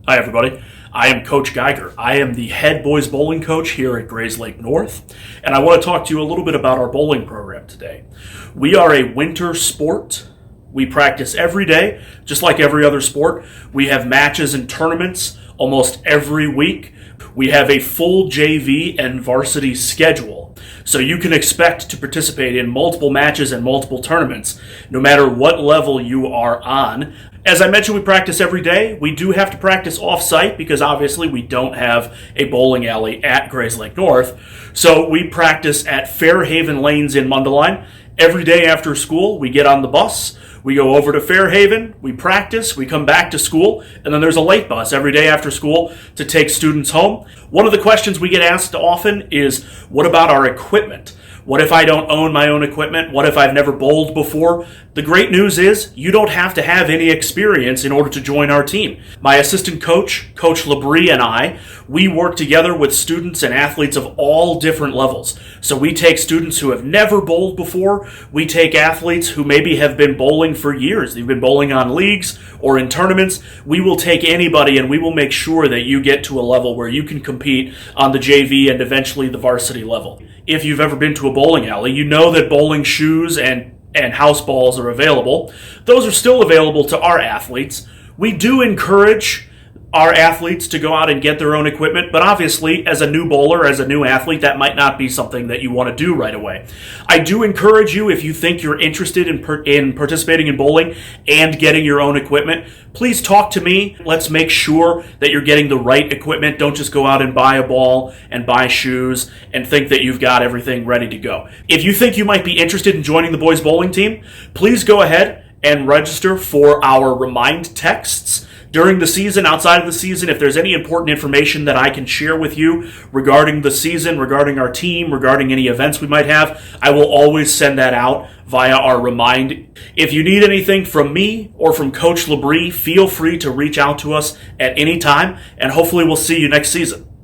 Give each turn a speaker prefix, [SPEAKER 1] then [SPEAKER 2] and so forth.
[SPEAKER 1] Hi, everybody. I am Coach Geiger. I am the head boys bowling coach here at Grays Lake North, and I want to talk to you a little bit about our bowling program today. We are a winter sport. We practice every day, just like every other sport. We have matches and tournaments almost every week. We have a full JV and varsity schedule, so you can expect to participate in multiple matches and multiple tournaments, no matter what level you are on. As I mentioned, we practice every day. We do have to practice off-site because obviously we don't have a bowling alley at Grays Lake North. So we practice at Fairhaven Lanes in Mundelein. Every day after school, we get on the bus. We go over to Fairhaven, we practice, we come back to school, and then there's a late bus every day after school to take students home. One of the questions we get asked often is, what about our equipment? What if I don't own my own equipment? What if I've never bowled before? The great news is you don't have to have any experience in order to join our team. My assistant coach, Coach Labrie, and I, we work together with students and athletes of all different levels. So we take students who have never bowled before. We take athletes who maybe have been bowling for years. They've been bowling on leagues or in tournaments. We will take anybody and we will make sure that you get to a level where you can compete on the JV and eventually the varsity level. If you've ever been to a bowling alley, you know that bowling shoes and house balls are available. Those are still available to our athletes. We do encourage our athletes to go out and get their own equipment, but obviously as a new bowler, as a new athlete, that might not be something that you want to do right away. I do encourage you, if you think you're interested in participating in bowling and getting your own equipment, please talk to me. Let's make sure that you're getting the right equipment. Don't just go out and buy a ball and buy shoes and think that you've got everything ready to go. If you think you might be interested in joining the boys bowling team, please go ahead and register for our remind texts. During the season, outside of the season, if there's any important information that I can share with you regarding the season, regarding our team, regarding any events we might have, I will always send that out via our remind. If you need anything from me or from Coach Labrie, feel free to reach out to us at any time, and hopefully we'll see you next season.